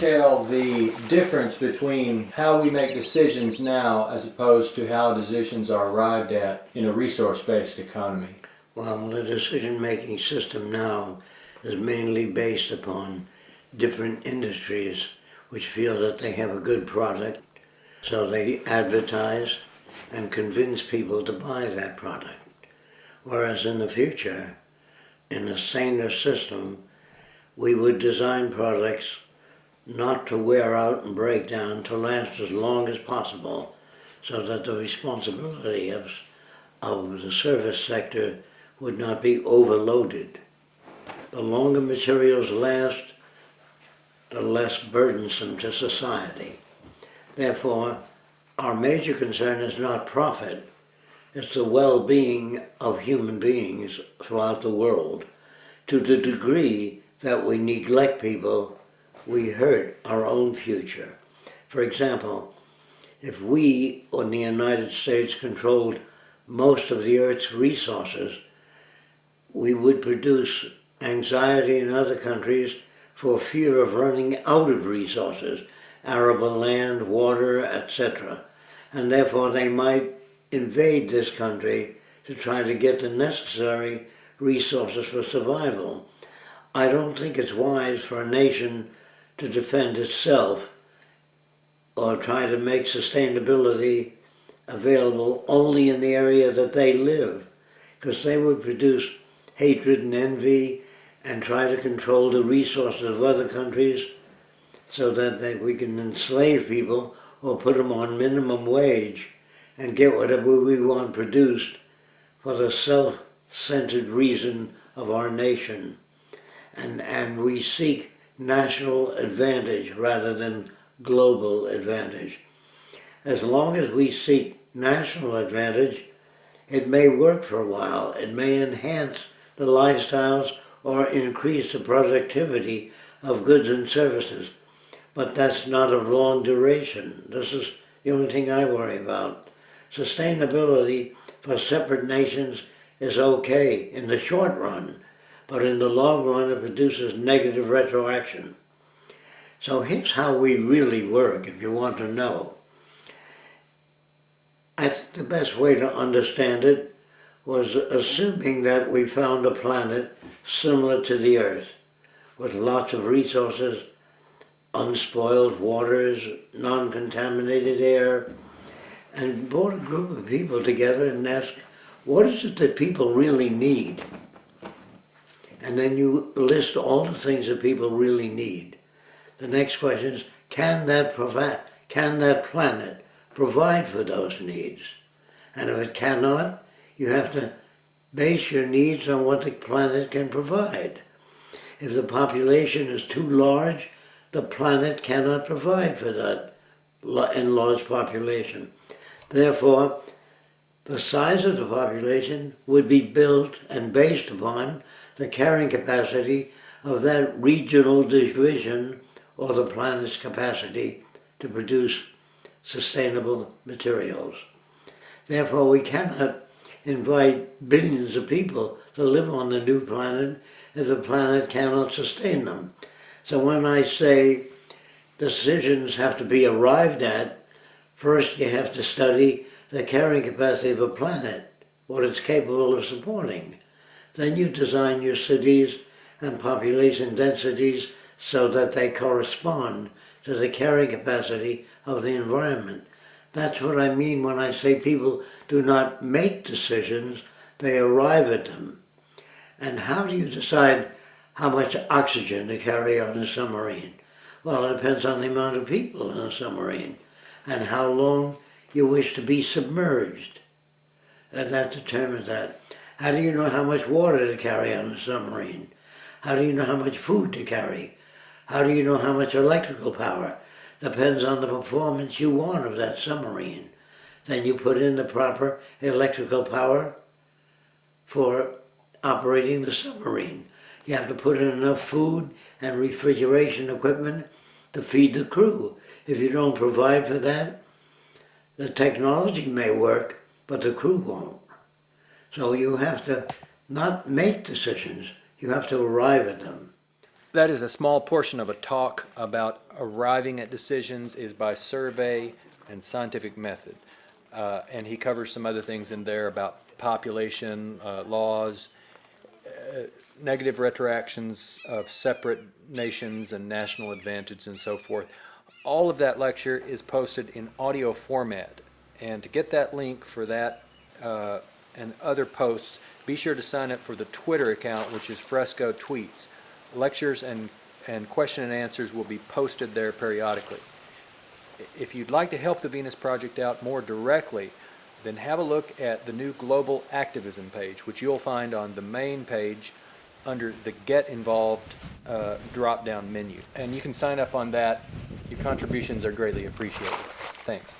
detail the difference between how we make decisions now as opposed to how decisions are arrived at in a resource-based economy? Well, the decision-making system now is mainly based upon different industries which feel that they have a good product, so they advertise and convince people to buy that product. Whereas in the future, in a saner system, we would design products not to wear out and break down, to last as long as possible, so that the responsibility of the service sector would not be overloaded. The longer materials last, the less burdensome to society. Therefore, our major concern is not profit, it's the well-being of human beings throughout the world. To the degree that we neglect people, we hurt our own future. For example, if we in the United States controlled most of the Earth's resources, we would produce anxiety in other countries for fear of running out of resources, arable land, water, etc. And therefore they might invade this country to try to get the necessary resources for survival. I don't think it's wise for a nation to defend itself or try to make sustainability available only in the area that they live, because they would produce hatred and envy and try to control the resources of other countries so that we can enslave people or put them on minimum wage and get whatever we want produced for the self-centered reason of our nation. And we seek national advantage rather than global advantage. As long as we seek national advantage, it may work for a while. It may enhance the lifestyles or increase the productivity of goods and services. But that's not of long duration. This is the only thing I worry about. Sustainability for separate nations is okay in the short run, but in the long run it produces negative retroaction. So here's how we really work, if you want to know. I think the best way to understand it was assuming that we found a planet similar to the Earth, with lots of resources, unspoiled waters, non-contaminated air, and brought a group of people together and asked, what is it that people really need? And then you list all the things that people really need. The next question is, can that planet provide for those needs? And if it cannot, you have to base your needs on what the planet can provide. If the population is too large, the planet cannot provide for that enlarged population. Therefore, the size of the population would be built and based upon the carrying capacity of that regional division or the planet's capacity to produce sustainable materials. Therefore, we cannot invite billions of people to live on the new planet if the planet cannot sustain them. So when I say decisions have to be arrived at, first you have to study the carrying capacity of a planet, what it's capable of supporting. Then you design your cities and population densities so that they correspond to the carrying capacity of the environment. That's what I mean when I say people do not make decisions, they arrive at them. And how do you decide how much oxygen to carry on a submarine? Well, it depends on the amount of people in a submarine and how long you wish to be submerged. And that determines that. How do you know how much water to carry on a submarine? How do you know how much food to carry? How do you know how much electrical power? Depends on the performance you want of that submarine. Then you put in the proper electrical power for operating the submarine. You have to put in enough food and refrigeration equipment to feed the crew. If you don't provide for that, the technology may work, but the crew won't. So you have to not make decisions, you have to arrive at them. That is a small portion of a talk about arriving at decisions is by survey and scientific method. And he covers some other things in there about population, laws, negative retroactions of separate nations and national advantage and so forth. All of that lecture is posted in audio format. And to get that link for that and other posts, be sure to sign up for the Twitter account, which is Fresco Tweets. Lectures and question and answers will be posted there periodically. If you'd like to help the Venus Project out more directly, then have a look at the new Global Activism page, which you'll find on the main page under the Get Involved drop-down menu. And you can sign up on that. Your contributions are greatly appreciated. Thanks.